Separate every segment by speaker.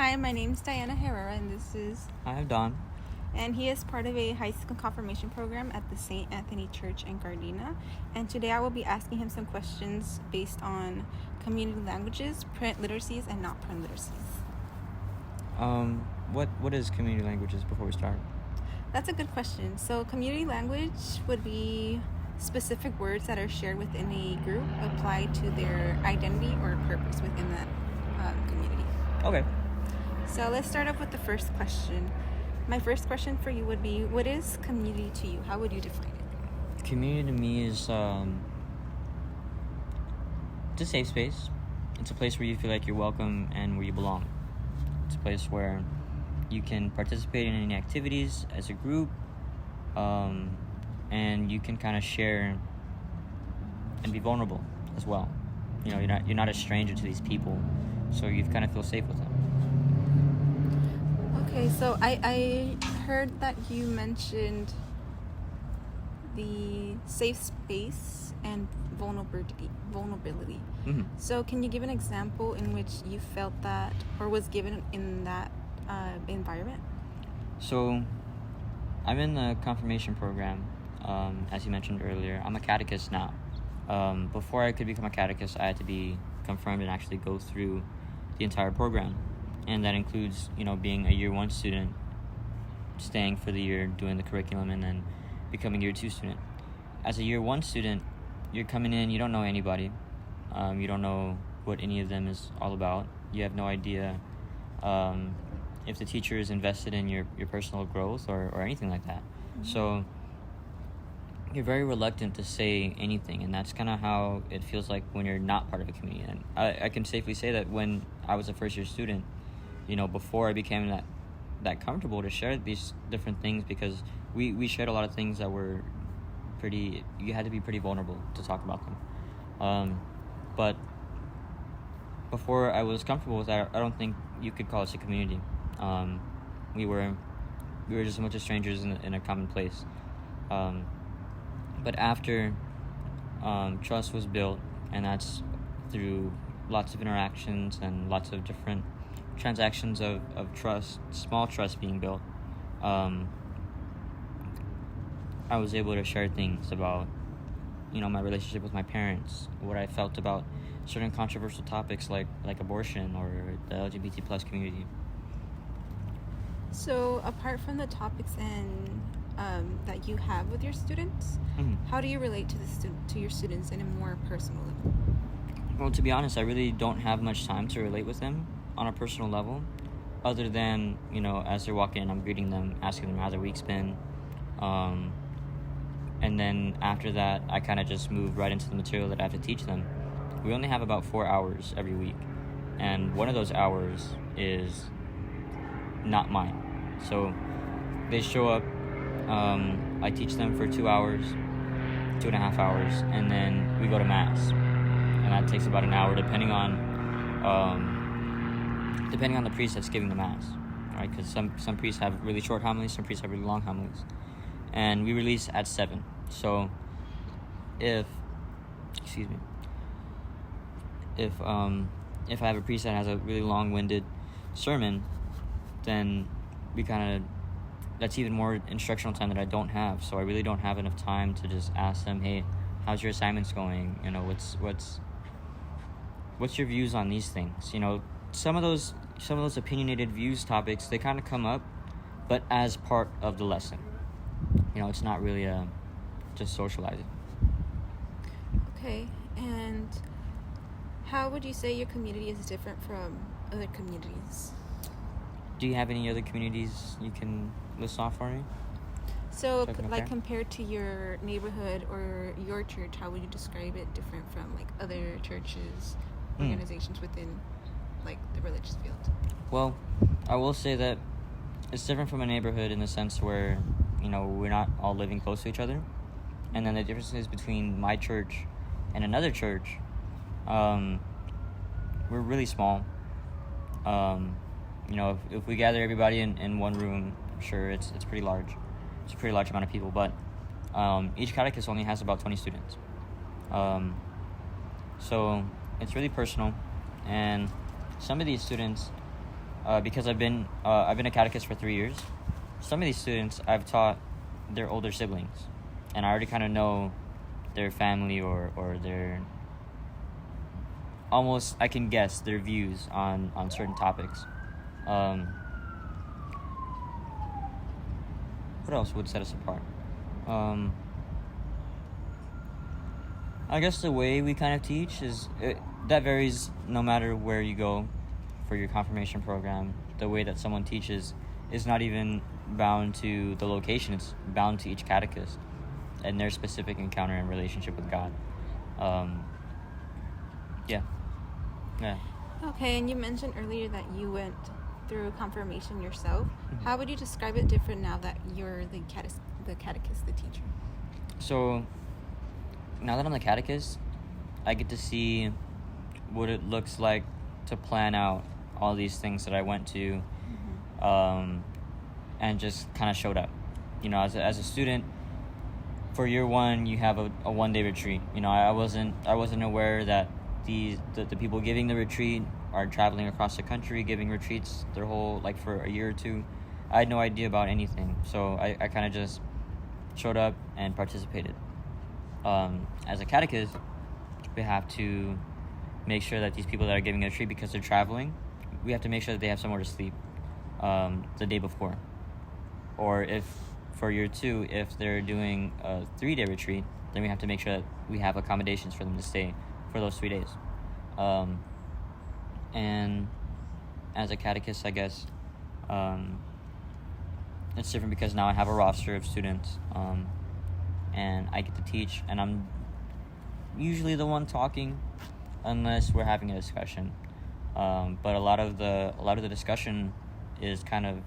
Speaker 1: Hi, my name's Diana Herrera, and this is,
Speaker 2: Hi, I'm Don.
Speaker 1: and he is part of a high school confirmation program at the St. Anthony Church in Gardena. And today I will be asking him some questions based on community languages, print literacies, and not print literacies.
Speaker 2: What is community languages before we start?
Speaker 1: That's a good question. So, community language would be specific words that are shared within a group applied to their identity or purpose within that community.
Speaker 2: Okay.
Speaker 1: So, let's start off with the first question. My first question for you would be, what is community to you? How would you define it?
Speaker 2: Community to me is it's a safe space. It's a place where you feel like you're welcome and where you belong. It's a place where you can participate in any activities as a group, and you can kind of share and be vulnerable as well. You know, you're not a stranger to these people, so you kind of feel safe with them.
Speaker 1: Okay, so I heard that you mentioned the safe space and vulnerability.
Speaker 2: Mm-hmm.
Speaker 1: So can you give an example in which you felt that or was given in that environment?
Speaker 2: So, I'm in the confirmation program. As you mentioned earlier, I'm a catechist now. Before I could become a catechist, I had to be confirmed and actually go through the entire program. And that includes, being a year 1 student, staying for the year, doing the curriculum, and then becoming a year 2 student. As a year 1 student, you're coming in, you don't know anybody. You don't know what any of them is all about. You have no idea if the teacher is invested in your personal growth or anything like that.
Speaker 1: Mm-hmm.
Speaker 2: So you're very reluctant to say anything, and that's kind of how it feels like when you're not part of a community. And I can safely say that when I was a first-year student, before I became that comfortable to share these different things, because we shared a lot of things that were you had to be pretty vulnerable to talk about them. But before I was comfortable with that, I don't think you could call us a community. We were just a bunch of strangers in a common place. But after trust was built, and that's through lots of interactions and lots of different transactions of trust, small trust being built, I was able to share things about, my relationship with my parents, what I felt about certain controversial topics like abortion or the LGBT plus community.
Speaker 1: So apart from the topics and that you have with your students,
Speaker 2: Mm-hmm.
Speaker 1: how do you relate to your students in a more personal level?
Speaker 2: Well, to be honest, I really don't have much time to relate with them on a personal level, other than, as they're walking in, I'm greeting them, asking them how their week's been. And then after that, I kind of just move right into the material that I have to teach them. We only have about 4 hours every week, and one of those hours is not mine. So they show up, I teach them for 2 hours, 2.5 hours, and then we go to Mass. And that takes about an hour, depending on the priest that's giving the Mass, right? Because some priests have really short homilies, some priests have really long homilies. And we release at 7. So if I have a priest that has a really long-winded sermon, then that's even more instructional time that I don't have. So I really don't have enough time to just ask them, hey, how's your assignments going? What's your views on these things? Some of those opinionated views topics, they kind of come up, but as part of the lesson. It's not really just socializing.
Speaker 1: Okay, and how would you say your community is different from other communities?
Speaker 2: Do you have any other communities you can list off for me?
Speaker 1: So compared to your neighborhood or your church, how would you describe it different from other churches, organizations within the religious field?
Speaker 2: Well, I will say that it's different from a neighborhood in the sense where we're not all living close to each other. And then the differences between my church and another church, we're really small. If we gather everybody in one room, sure, it's pretty large. It's a pretty large amount of people, but each catechist only has about 20 students. So it's really personal, and some of these students because I've been a catechist for 3 years. Some of these students I've taught their older siblings, and I already kind of know their family or their, almost I can guess their views on certain topics. What else would set us apart? I guess the way we kind of teach that varies no matter where you go for your confirmation program. The way that someone teaches is not even bound to the location, it's bound to each catechist and their specific encounter and relationship with God. Yeah.
Speaker 1: Okay, and you mentioned earlier that you went through confirmation yourself. How would you describe it different now that you're the catechist, the teacher?
Speaker 2: So now that I'm the catechist, I get to see what it looks like to plan out all these things that I went to, and just kind of showed up. As a student, for year one, you have a 1-day retreat. I wasn't aware that the people giving the retreat are traveling across the country, giving retreats their whole, for a year or two. I had no idea about anything, so I kind of just showed up and participated. As a catechist, we have to make sure that these people that are giving a retreat, because they're traveling, we have to make sure that they have somewhere to sleep the day before. Or if for year two, if they're doing a 3-day retreat, then we have to make sure that we have accommodations for them to stay for those 3 days. And as a catechist, I guess it's different because now I have a roster of students, and I get to teach, and I'm usually the one talking unless we're having a discussion. But a lot of the discussion is kind of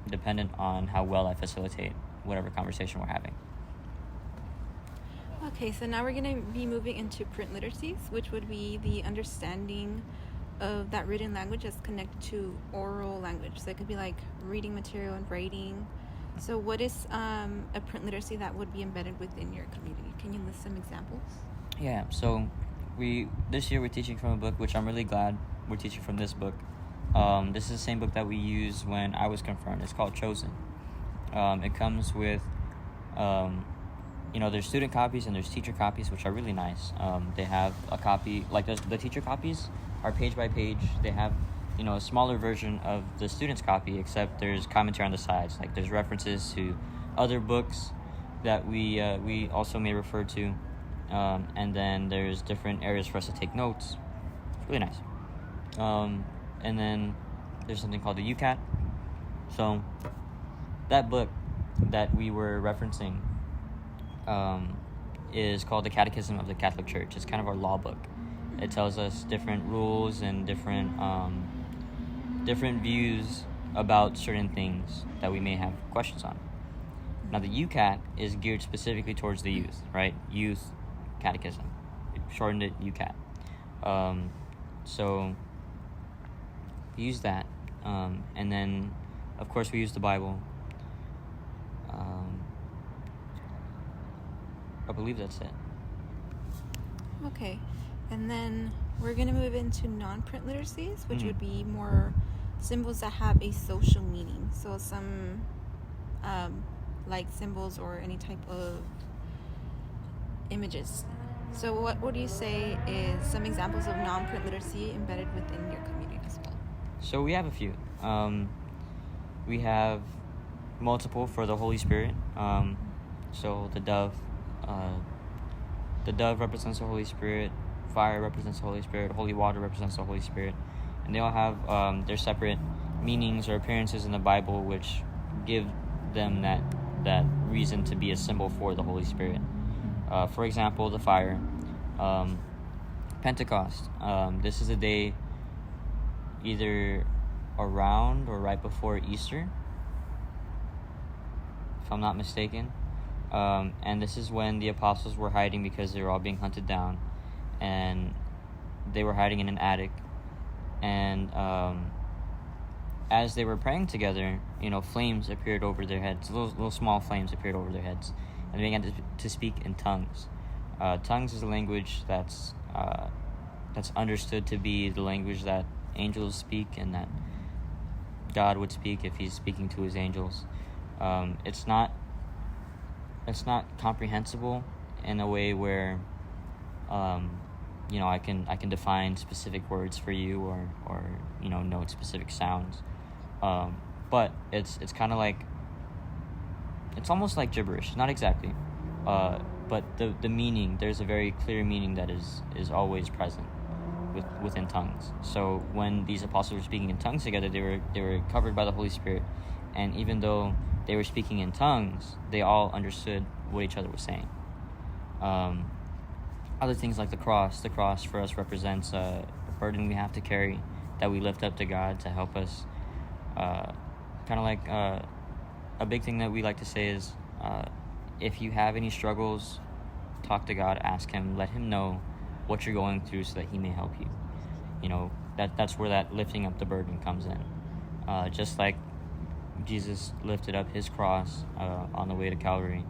Speaker 2: dependent on how well I facilitate whatever conversation we're having.
Speaker 1: Okay, so now we're going to be moving into print literacies, which would be the understanding of that written language as connected to oral language. So it could be like reading material and writing. So what is a print literacy that would be embedded within your community? Can you list some examples?
Speaker 2: Yeah, so this year we're teaching from a book, which I'm really glad we're teaching from this book. This is the same book that we used when I was confirmed. It's called Chosen. It comes with, there's student copies and there's teacher copies, which are really nice. They have a copy, like the teacher copies are page by page. They have, a smaller version of the student's copy, except there's commentary on the sides. Like there's references to other books that we also may refer to. And then there's different areas for us to take notes. It's really nice. And then there's something called the UCAT. So that book that we were referencing is called the Catechism of the Catholic Church. It's kind of our law book. It tells us different rules and different views about certain things that we may have questions on. Now the UCAT is geared specifically towards the youth, right? Youth Catechism. We shortened it UCAT. So we use that. And then, of course, we use the Bible. I believe that's it.
Speaker 1: Okay. And then we're going to move into non-print literacies, which would be more symbols that have a social meaning. So some like symbols or any type of images. So what would you say is some examples of non-print literacy embedded within your community as well?
Speaker 2: So we have a few. We have multiple for the Holy Spirit. So the dove represents the Holy Spirit. Fire represents the Holy Spirit. Holy water represents the Holy Spirit. And they all have their separate meanings or appearances in the Bible, which give them that reason to be a symbol for the Holy Spirit. For example, the fire. Pentecost. This is a day either around or right before Easter, if I'm not mistaken. And this is when the apostles were hiding because they were all being hunted down, and they were hiding in an attic. And as they were praying together, flames appeared over their heads. Little small flames appeared over their heads, and they began to speak in tongues. Tongues is a language that's understood to be the language that angels speak, and that God would speak if he's speaking to his angels. It's not comprehensible in a way where I can define specific words for you, or note specific sounds, but it's kind of like, it's almost like gibberish, not exactly, but the meaning, there's a very clear meaning that is always present within tongues. So when these apostles were speaking in tongues together, they were covered by the Holy Spirit, and even though they were speaking in tongues, they all understood what each other was saying. Other things like the cross for us represents a burden we have to carry, that we lift up to God to help us. Kind of like a big thing that we like to say is, if you have any struggles, talk to God, ask him, let him know what you're going through so that he may help you. That's where that lifting up the burden comes in. Just like Jesus lifted up his cross on the way to Calvary,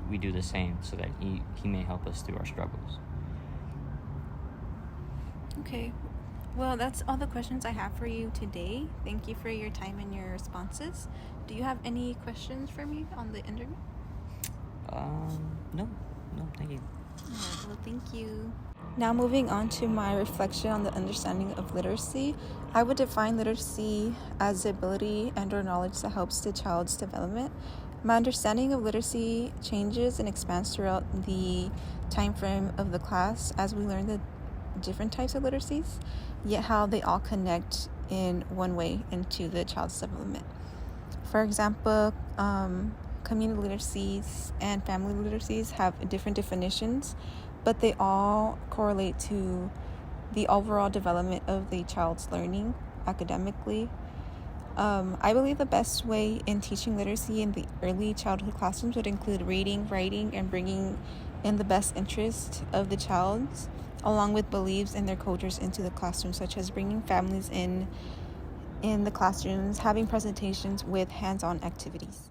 Speaker 2: we do the same so that he may help us through our struggles.
Speaker 1: Okay. Well, that's all the questions I have for you today. Thank you for your time and your responses. Do you have any questions for me on the interview?
Speaker 2: No, thank you.
Speaker 1: Alright, well, thank you. Now moving on to my reflection on the understanding of literacy. I would define literacy as the ability and or knowledge that helps the child's development. My understanding of literacy changes and expands throughout the time frame of the class as we learn the different types of literacies, yet how they all connect in one way into the child's development. For example, community literacies and family literacies have different definitions, but they all correlate to the overall development of the child's learning academically. I believe the best way in teaching literacy in the early childhood classrooms would include reading, writing, and bringing in the best interest of the child, along with beliefs and their cultures into the classroom, such as bringing families in the classrooms, having presentations with hands-on activities.